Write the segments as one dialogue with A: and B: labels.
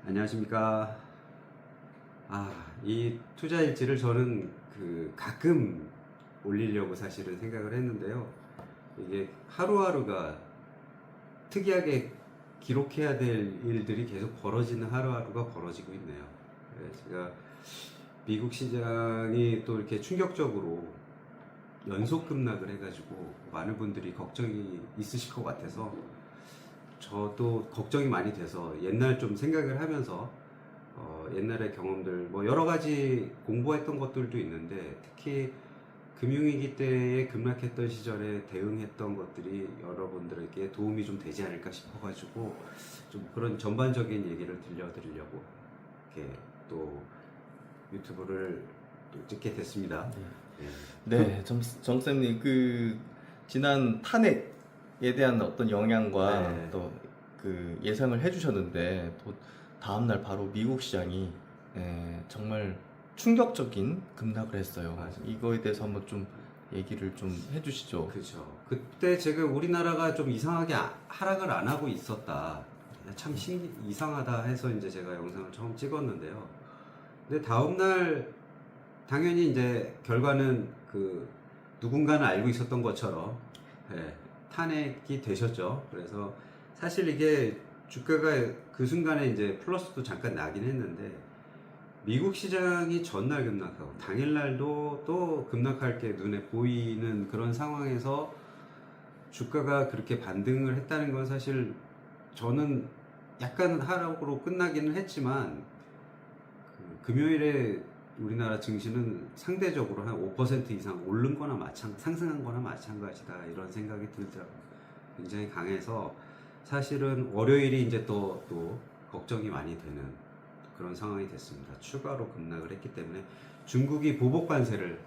A: 안녕하십니까. 이 투자 일지를 저는 가끔 올리려고 사실은 생각을 했는데요. 이게 하루하루가 특이하게 기록해야 될 일들이 계속 벌어지는 하루하루가 벌어지고 있네요. 제가 미국 시장이 또 이렇게 충격적으로 연속 급락을 해가지고 많은 분들이 걱정이 있으실 것 같아서 저도 걱정이 많이 돼서 옛날 좀 생각을 하면서 옛날의 경험들 뭐 여러 가지 공부했던 것들도 있는데 특히 금융위기 때에 급락했던 시절에 대응했던 것들이 여러분들에게 도움이 좀 되지 않을까 싶어가지고 좀 그런 전반적인 얘기를 들려드리려고 이렇게 또 유튜브를 또 찍게 됐습니다.
B: 네, 정쌤님 지난 탄핵에 대한 어떤 영향과
A: 네.
B: 또 예상을 해주셨는데 또 다음날 바로 미국 시장이 정말 충격적인 급락을 했어요.
A: 맞아요.
B: 이거에 대해서 한번 좀 얘기를 좀 해주시죠.
A: 그렇죠. 그때 제가 우리나라가 좀 이상하게 하락을 안 하고 있었다. 참 이상하다 해서 이제 제가 영상을 처음 찍었는데요. 근데 다음날 당연히 이제 결과는 누군가는 알고 있었던 것처럼 탄핵이 되셨죠. 그래서 사실 이게 주가가 그 순간에 이제 플러스도 잠깐 나긴 했는데 미국 시장이 전날 급락하고 당일날도 또 급락할 게 눈에 보이는 그런 상황에서 주가가 그렇게 반등을 했다는 건 사실 저는 약간 하락으로 끝나기는 했지만 금요일에 우리나라 증시는 상대적으로 한 5% 이상 오른 거나 상승한 거나 마찬가지다 이런 생각이 들더라고요. 굉장히 강해서 사실은 월요일이 이제 또 걱정이 많이 되는 그런 상황이 됐습니다. 추가로 급락을 했기 때문에 중국이 보복 관세를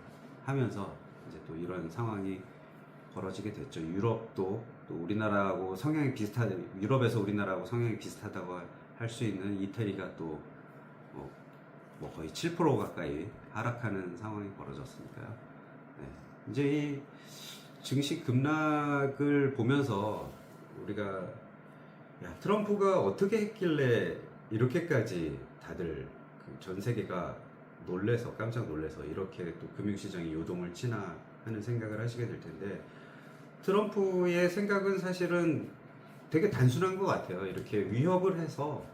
A: 하면서 이제 또 이런 상황이 벌어지게 됐죠. 유럽도 또 우리나라하고 성향이 유럽에서 우리나라하고 성향이 비슷하다고 할 수 있는 이태리가 또 뭐 거의 7% 가까이 하락하는 상황이 벌어졌으니까요. 이제 이 증시 급락을 보면서 우리가 트럼프가 어떻게 했길래 이렇게까지 다들 전 세계가 깜짝 놀래서 이렇게 또 금융시장이 요동을 치나 하는 생각을 하시게 될 텐데 트럼프의 생각은 사실은 되게 단순한 것 같아요. 이렇게 위협을 해서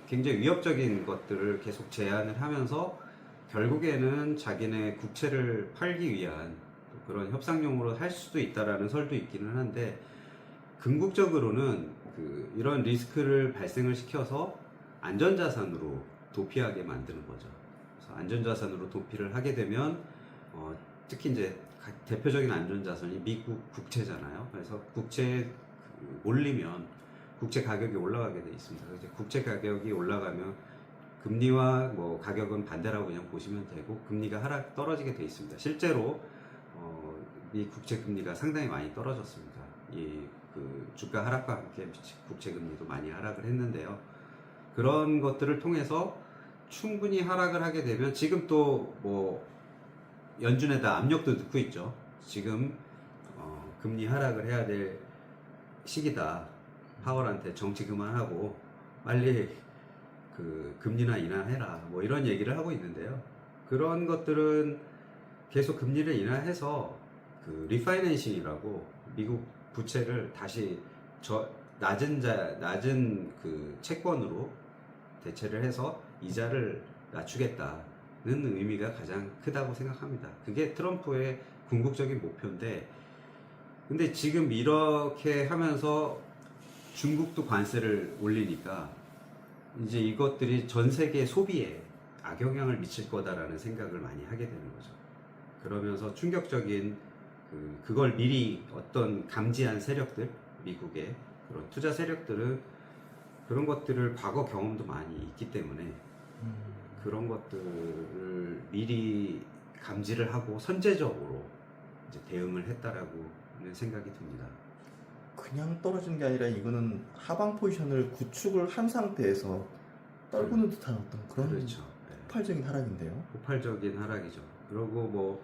A: 굉장히 위협적인 것들을 계속 제안을 하면서 결국에는 자기네 국채를 팔기 위한 그런 협상용으로 할 수도 있다라는 설도 있기는 한데 궁극적으로는 이런 리스크를 발생을 시켜서 안전자산으로 도피하게 만드는 거죠. 그래서 안전자산으로 도피를 하게 되면 특히 이제 대표적인 안전자산이 미국 국채잖아요. 그래서 국채에 올리면 국채 가격이 올라가게 돼 있습니다. 그래서 국채 가격이 올라가면 금리와 뭐 가격은 반대라고 그냥 보시면 되고 금리가 떨어지게 돼 있습니다. 실제로 이 국채 금리가 상당히 많이 떨어졌습니다. 주가 하락과 함께 국채 금리도 많이 하락을 했는데요. 그런 것들을 통해서 충분히 하락을 하게 되면 지금 또 뭐 연준에다 압력도 넣고 있죠. 지금 금리 하락을 해야 될 시기다. 파월한테 정치 그만하고 빨리 금리나 인하해라 뭐 이런 얘기를 하고 있는데요. 그런 것들은 계속 금리를 인하해서 리파이낸싱이라고 미국 부채를 다시 낮은 채권으로 대체를 해서 이자를 낮추겠다는 의미가 가장 크다고 생각합니다. 그게 트럼프의 궁극적인 목표인데 근데 지금 이렇게 하면서 중국도 관세를 올리니까 이제 이것들이 전 세계 소비에 악영향을 미칠 거다라는 생각을 많이 하게 되는 거죠. 그러면서 충격적인 그걸 미리 어떤 감지한 세력들, 미국의 그런 투자 세력들은 그런 것들을 과거 경험도 많이 있기 때문에 그런 것들을 미리 감지를 하고 선제적으로 이제 대응을 했다라고 생각이 듭니다.
B: 그냥 떨어지는 게 아니라 이거는 하방 포지션을 구축을 한 상태에서 떨구는 듯한 어떤 그런
A: 그렇죠.
B: 폭발적인 하락인데요.
A: 폭발적인 하락이죠. 그리고 뭐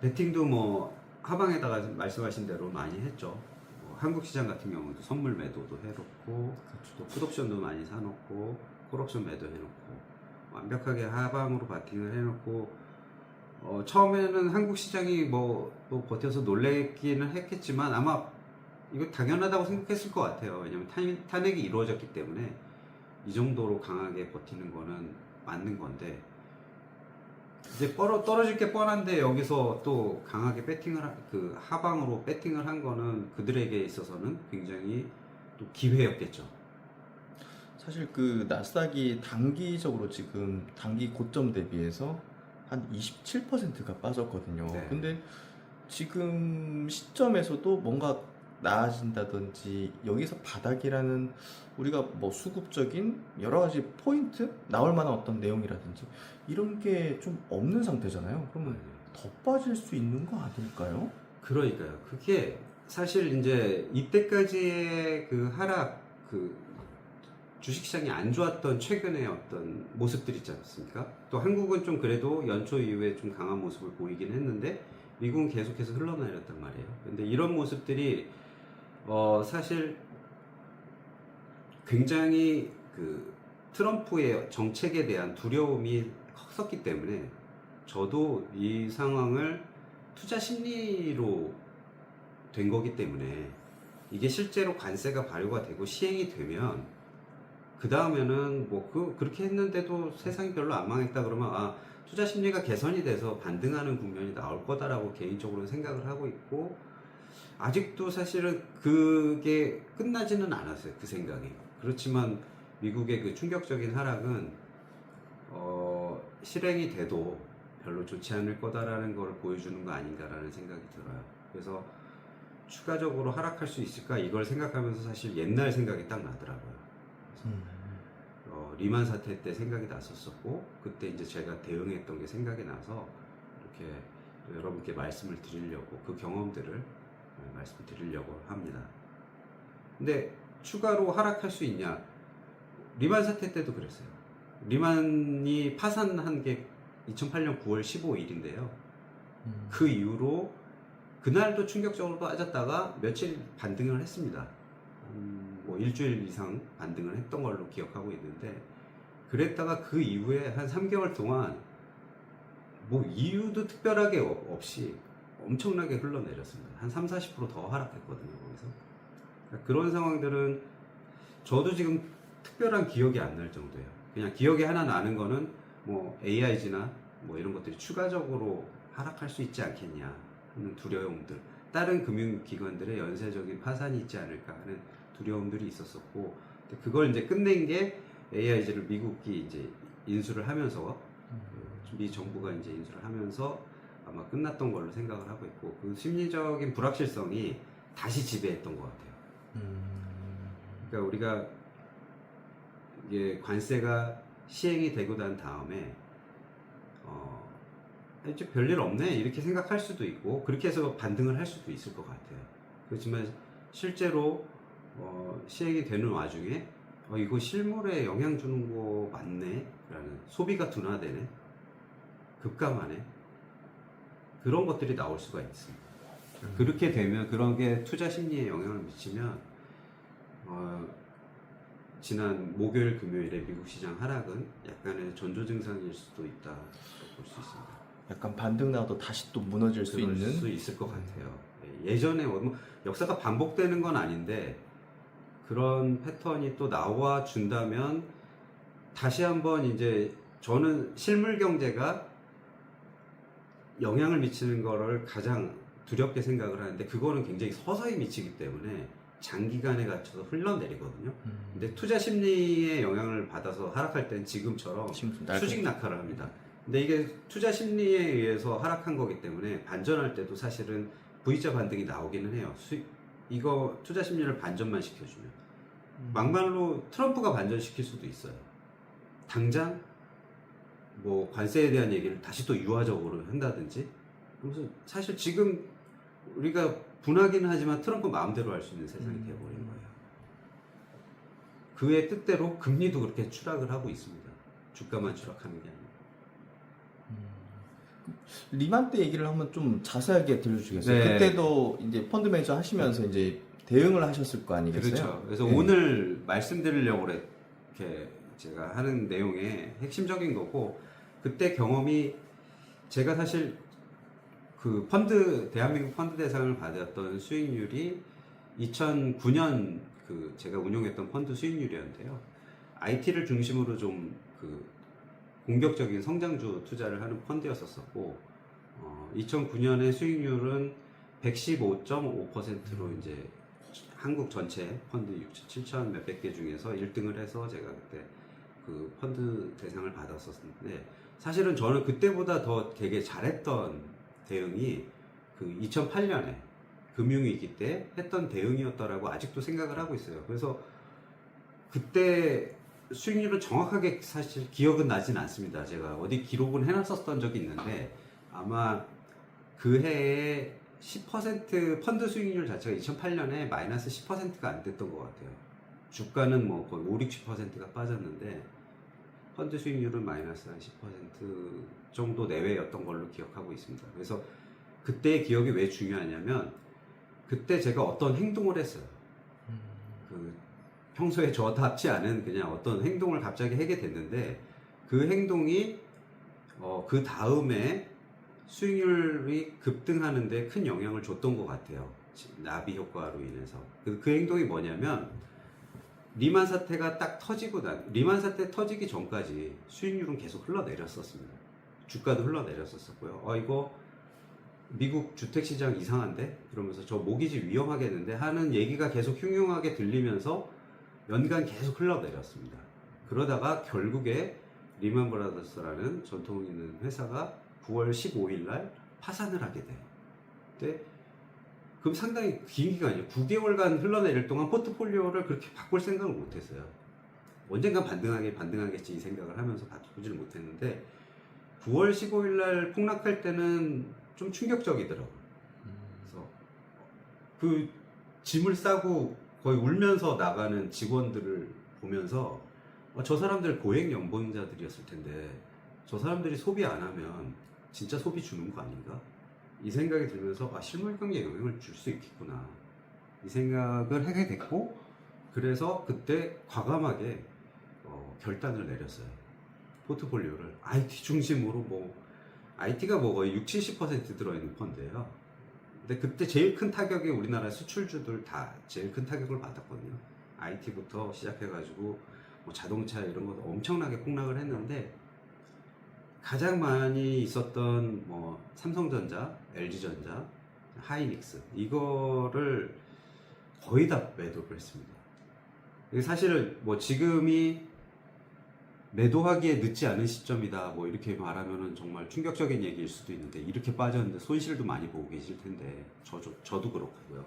A: 베팅도 뭐 하방에다가 말씀하신 대로 많이 했죠. 한국 시장 같은 경우도 선물 매도도 해놓고 또 풋옵션도 많이 사놓고 콜옵션 매도 해놓고 완벽하게 하방으로 바팅을 해놓고 처음에는 한국 시장이 뭐 또 버텨서 놀래기는 했겠지만 아마 이거 당연하다고 생각했을 것 같아요. 왜냐면 탄핵이 이루어졌기 때문에 이 정도로 강하게 버티는 거는 맞는 건데 이제 떨어질 게 뻔한데 여기서 또 강하게 그 하방으로 배팅을 한 거는 그들에게 있어서는 굉장히 또 기회였겠죠.
B: 사실 그 나스닥이 단기적으로 지금 단기 고점 대비해서 한 27%가 빠졌거든요.
A: 네.
B: 근데 지금 시점에서도 뭔가 나아진다든지 여기서 바닥이라는 우리가 뭐 수급적인 여러 가지 포인트 나올 만한 어떤 내용이라든지 이런 게 좀 없는 상태잖아요. 그러면 더 빠질 수 있는 거 아닐까요?
A: 그러니까요. 그게 사실 이제 이때까지의 그 하락, 그 주식시장이 안 좋았던 최근의 어떤 모습들 있지 않습니까? 또 한국은 좀 그래도 연초 이후에 좀 강한 모습을 보이긴 했는데 미국은 계속해서 흘러내렸단 말이에요. 근데 이런 모습들이 사실 굉장히 그 트럼프의 정책에 대한 두려움이 컸었기 때문에 저도 이 상황을 투자 심리로 된 거기 때문에 이게 실제로 관세가 발효가 되고 시행이 되면 그 다음에는 뭐 그렇게 했는데도 세상이 별로 안 망했다 그러면 투자 심리가 개선이 돼서 반등하는 국면이 나올 거다라고 개인적으로 생각을 하고 있고 아직도 사실은 그게 끝나지는 않았어요. 그 생각이. 그렇지만 미국의 그 충격적인 하락은 실행이 돼도 별로 좋지 않을 거다라는 걸 보여주는 거 아닌가라는 생각이 들어요. 그래서 추가적으로 하락할 수 있을까 이걸 생각하면서 사실 옛날 생각이 딱 나더라고요. 리만 사태 때 생각이 났었고 그때 이제 제가 대응했던 게 생각이 나서 이렇게 여러분께 말씀을 드리려고 그 경험들을 말씀드리려고 합니다. 근데 추가로 하락할 수 있냐? 리만 사태 때도 그랬어요. 리만이 파산한 게 2008년 9월 15일인데요. 그 이후로 그날도 충격적으로 빠졌다가 며칠 반등을 했습니다. 뭐 일주일 이상 반등을 했던 걸로 기억하고 있는데 그랬다가 그 이후에 한 3개월 동안 뭐 이유도 특별하게 없이 엄청나게 흘러내렸습니다. 한 30-40% 더 하락했거든요. 거기서. 그러니까 그런 상황들은 저도 지금 특별한 기억이 안 날 정도예요. 그냥 기억이 하나 나는 거는 뭐 AIG나 뭐 이런 것들이 추가적으로 하락할 수 있지 않겠냐 하는 두려움들, 다른 금융기관들의 연쇄적인 파산이 있지 않을까 하는 두려움들이 있었었고, 그걸 이제 끝낸 게 AIG를 미국이 이제 인수를 하면서 미 정부가 이제 인수를 하면서 아마 끝났던 걸로 생각을 하고 있고, 그 심리적인 불확실성이 다시 지배했던 것 같아요. 그러니까 우리가 이게 관세가 시행이 되고 난 다음에 이제 별일 없네 이렇게 생각할 수도 있고 그렇게 해서 반등을 할 수도 있을 것 같아요. 그렇지만 실제로 시행이 되는 와중에 이거 실물에 영향 주는 거 맞네 라는, 소비가 둔화되네, 급감하네, 그런 것들이 나올 수가 있습니다. 그렇게 되면, 그런 게 투자 심리에 영향을 미치면 지난 목요일 금요일에 미국 시장 하락은 약간의 전조 증상일 수도 있다 볼 수 있습니다.
B: 약간 반등 나도 다시 또 무너질 수 있는
A: 수 있을 것 같아요. 예전에 뭐 역사가 반복되는 건 아닌데 그런 패턴이 또 나와 준다면 다시 한번 이제 저는 실물 경제가 영향을 미치는 거를 가장 두렵게 생각을 하는데 그거는 굉장히 서서히 미치기 때문에 장기간에 갇혀서 흘러내리거든요. 근데 투자 심리의 영향을 받아서 하락할 때는 지금처럼 수직 낙하를 합니다. 근데 이게 투자 심리에 의해서 하락한 거기 때문에 반전할 때도 사실은 V자 반등이 나오기는 해요. 이거 투자 심리를 반전만 시켜주면. 막말로 트럼프가 반전시킬 수도 있어요. 당장 뭐 관세에 대한 얘기를 다시 또 유화적으로 한다든지. 그래서 사실 지금 우리가 분하기는 하지만 트럼프 마음대로 할 수 있는 세상이 되어버린 거예요. 그의 뜻대로 금리도 그렇게 추락을 하고 있습니다. 주가만 추락하는 게 아니고.
B: 리만 때 얘기를 한번 좀 자세하게 들려주시겠어요?
A: 네.
B: 그때도 이제 펀드 매니저 하시면서 이제 대응을 하셨을 거 아니겠어요?
A: 그렇죠. 그래서
B: 예.
A: 오늘 말씀드리려고 이렇게 제가 하는 내용의 핵심적인 거고, 그때 경험이 제가 사실 그 대한민국 펀드 대상을 받았던 수익률이 2009년 그 제가 운용했던 펀드 수익률이었는데요. IT를 중심으로 좀 그 공격적인 성장주 투자를 하는 펀드였었고, 2009년의 수익률은 115.5%로 이제 한국 전체 펀드 7천 몇백 개 중에서 1등을 해서 제가 그때 그 펀드 대상을 받았었는데, 사실은 저는 그때보다 더 되게 잘했던 대응이 그 2008년에 금융위기 때 했던 대응이었더라고 아직도 생각을 하고 있어요. 그래서 그때 수익률은 정확하게 사실 기억은 나진 않습니다. 제가 어디 기록은 해놨었던 적이 있는데, 아마 그 해에 10% 펀드 수익률 자체가 2008년에 마이너스 10%가 안 됐던 것 같아요. 주가는 뭐 거의 5, 60%가 빠졌는데 펀드 수익률은 마이너스 한 10% 정도 내외였던 걸로 기억하고 있습니다. 그래서 그때의 기억이 왜 중요하냐면, 그때 제가 어떤 행동을 했어요. 그 평소에 저답지 않은 그냥 어떤 행동을 갑자기 하게 됐는데, 그 행동이 그 다음에 수익률이 급등하는데 큰 영향을 줬던 것 같아요. 나비 효과로 인해서. 그 행동이 뭐냐면, 리만 사태가 딱 터지고 리만 사태 터지기 전까지 수익률은 계속 흘러내렸었습니다. 주가도 흘러내렸었고요. 이거 미국 주택시장 이상한데? 그러면서 저 모기지 위험하겠는데? 하는 얘기가 계속 흉흉하게 들리면서 연간 계속 흘러내렸습니다. 그러다가 결국에 리만 브라더스라는 전통 있는 회사가 9월 15일 날 파산을 하게 돼요. 근데 그럼 상당히 긴 기간이에요. 9개월간 흘러내릴 동안 포트폴리오를 그렇게 바꿀 생각을 못했어요. 언젠간 반등하겠지 이 생각을 하면서 바꾸지를 못했는데, 9월 15일 날 폭락할 때는 좀 충격적이더라고요. 그래서 그 짐을 싸고 거의 울면서 나가는 직원들을 보면서, 저 사람들 고액 연봉자들이었을 텐데 저 사람들이 소비 안 하면 진짜 소비 주는 거 아닌가? 이 생각이 들면서 실물 경기에 영향을 줄 수 있겠구나, 이 생각을 하게 됐고, 그래서 그때 과감하게 결단을 내렸어요. 포트폴리오를 IT 중심으로, IT가 거의 60, 70% 들어있는 펀드예요. 근데 그때 제일 큰 타격이 우리나라 수출주들 다 제일 큰 타격을 받았거든요. IT부터 시작해가지고 자동차 이런 것도 엄청나게 폭락을 했는데, 가장 많이 있었던 삼성전자, LG전자, 하이닉스, 이거를 거의 다 매도를 했습니다. 사실은 지금이 매도하기에 늦지 않은 시점이다 이렇게 말하면은 정말 충격적인 얘기일 수도 있는데, 이렇게 빠졌는데 손실도 많이 보고 계실 텐데 저도 그렇고요.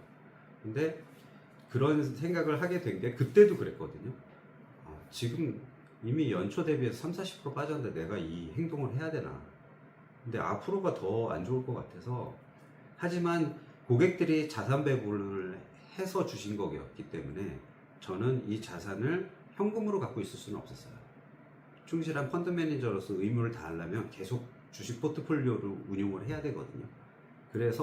A: 근데 그런 생각을 하게 된 게 그때도 그랬거든요. 지금 이미 연초 대비해서 30, 40% 빠졌는데 내가 이 행동을 해야 되나? 근데 앞으로가 더 안 좋을 것 같아서. 하지만 고객들이 자산 배분을 해서 주신 거였기 때문에 저는 이 자산을 현금으로 갖고 있을 수는 없었어요. 충실한 펀드 매니저로서 의무를 다하려면 계속 주식 포트폴리오를 운용을 해야 되거든요. 그래서